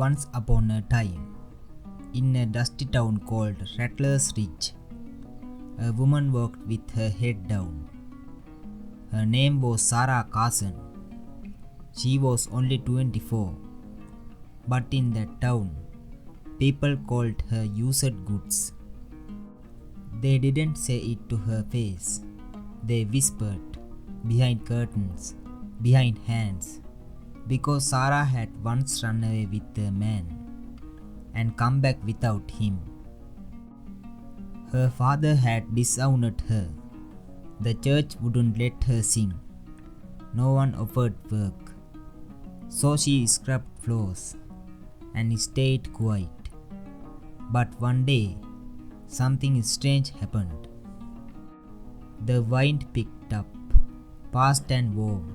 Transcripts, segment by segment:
Once upon a time, in a dusty town called Rattler's Ridge, a woman walked with her head down. Her name was Sarah Carson. She was only 24, but in that town, people called her used goods. They didn't say it to her face. They whispered, behind curtains, behind hands, because Sarah had once run away with a man and come back without him. Her father had disowned her. The church wouldn't let her sing. No one offered work. So she scrubbed floors and stayed quiet. But one day, something strange happened. The wind picked up, fast and warm.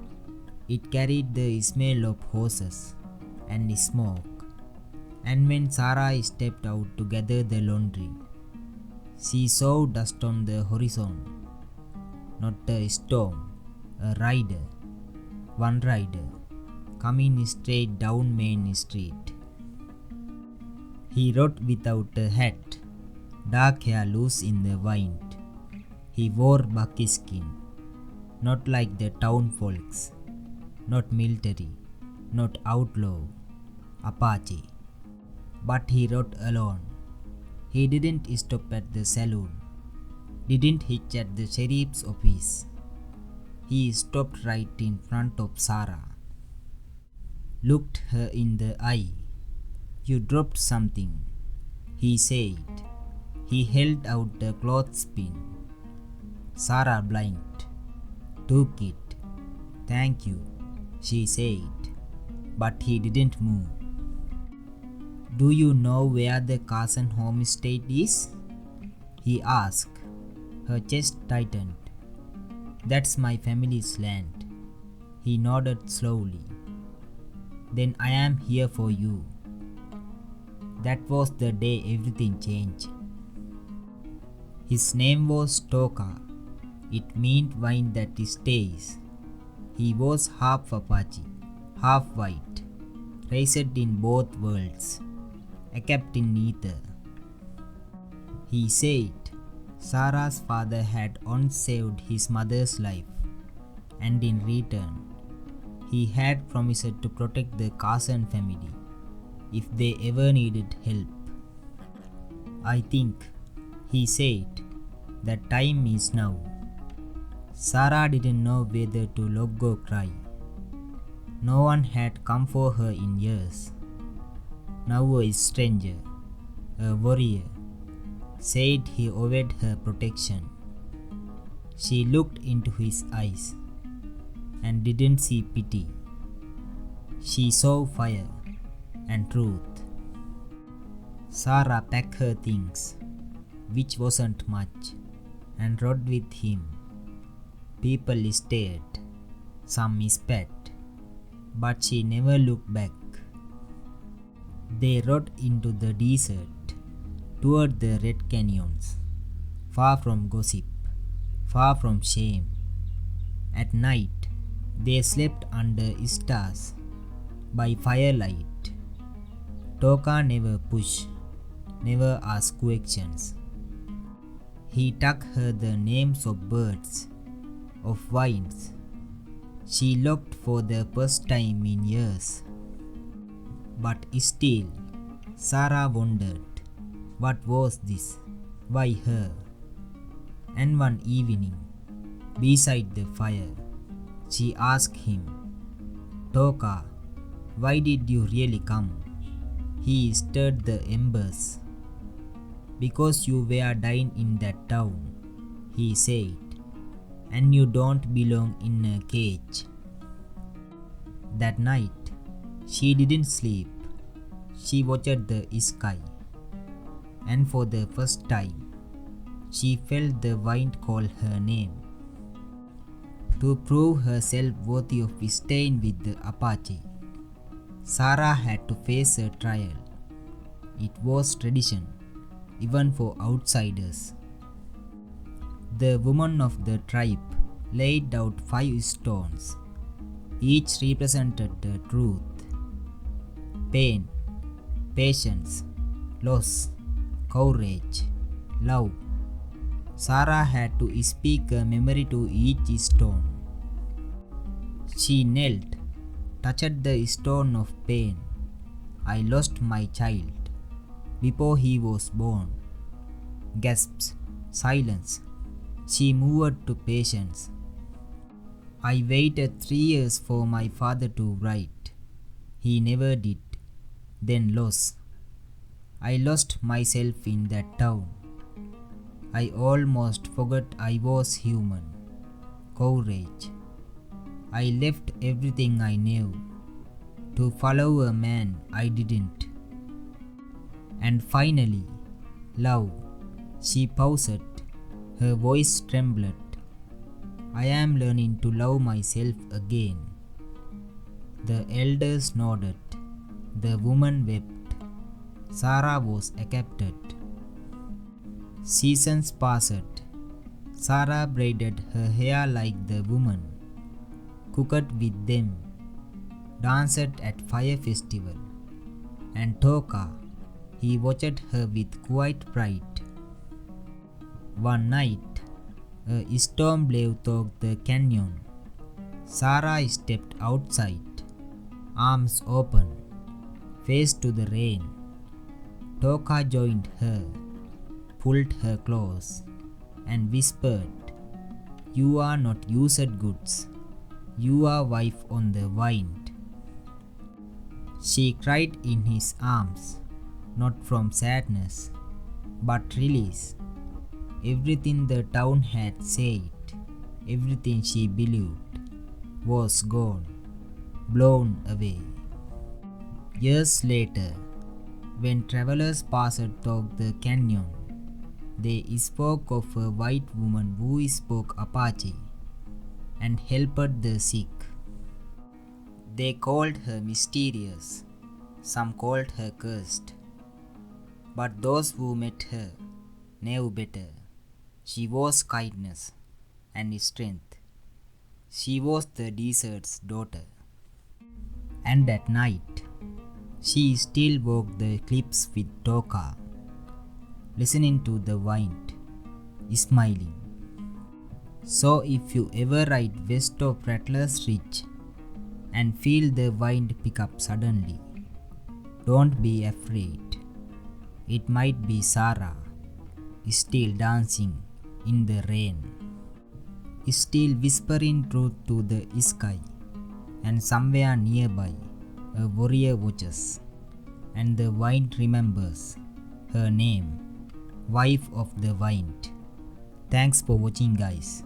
It carried the smell of horses and smoke. And when Sarah stepped out to gather the laundry, she saw dust on the horizon. Not a storm, a rider, one rider, coming straight down Main Street. He rode without a hat, dark hair loose in the wind. He wore buckskin, not like the town folks, not military, not outlaw, Apache. But he rode alone. He didn't stop at the saloon, didn't hitch at the sheriff's office. He stopped right in front of Sarah, looked her in the eye. "You dropped something," he said. He held out the clothespin. Sarah blinked, took it. "Thank you," she said, but he didn't move. "Do you know where the Carson homestead is?" he asked. Her chest tightened. "That's my family's land." He nodded slowly. "Then I am here for you." That was the day everything changed. His name was Toh'kah. It meant wine that stays. He was half Apache, half white, raised in both worlds, a captain neither. He said Sarah's father had once saved his mother's life, and in return, he had promised to protect the Carson family if they ever needed help. "I think," he said, "that time is now." Sarah didn't know whether to laugh or cry. No one had come for her in years. Now a stranger, a warrior, said he owed her protection. She looked into his eyes and didn't see pity. She saw fire and truth. Sarah packed her things, which wasn't much, and rode with him. People stared, some spat, but she never looked back. They rode into the desert, toward the red canyons, far from gossip, far from shame. At night, they slept under stars, by firelight. Toh'kah never pushed, never asked questions. He taught her the names of birds, of wines. She looked for the first time in years. But still, Sarah wondered, what was this? Why her? And one evening, beside the fire, she asked him, "Toh'kah, why did you really come?" He stirred the embers. "Because you were dying in that town," he said, "and you don't belong in a cage." That night, she didn't sleep. She watched the sky, and for the first time, she felt the wind call her name. To prove herself worthy of staying with the Apache, Sarah had to face a trial. It was tradition, even for outsiders. The woman of the tribe laid out 5 stones. Each represented the truth, pain, patience, loss, courage, love. Sarah had to speak a memory to each stone. She knelt, touched the stone of pain. I lost my child before he was born. Gasps, silence. She moved to patience. I waited 3 years for my father to write. He never did. Then loss. I lost myself in that town. I almost forgot I was human. Courage. I left everything I knew to follow a man I didn't. And finally, love. She paused. Her voice trembled. I am learning to love myself again. The elders nodded. The woman wept. Sarah was accepted. Seasons passed. Sarah braided her hair like the woman, cooked with them, danced at fire festival, and Toh'kah, he watched her with quiet pride. One night, a storm blew through the canyon. Sarah stepped outside, arms open, face to the rain. Toh'kah joined her, pulled her close, and whispered, "You are not used goods. You are wife on the wind." She cried in his arms, not from sadness, but release. Everything the town had said, everything she believed, was gone, blown away. Years later, when travelers passed through the canyon, they spoke of a white woman who spoke Apache and helped the sick. They called her mysterious, some called her cursed. But those who met her knew better. She was kindness and strength. She was the desert's daughter. And at night, she still walked the cliffs with Toh'kah, listening to the wind, smiling. So if you ever ride west of Rattler's Ridge and feel the wind pick up suddenly, don't be afraid. It might be Sarah, still dancing in the rain, still whispering truth to the sky, and somewhere nearby a warrior watches, and the wind remembers her name, wife of the wind. Thanks for watching, guys.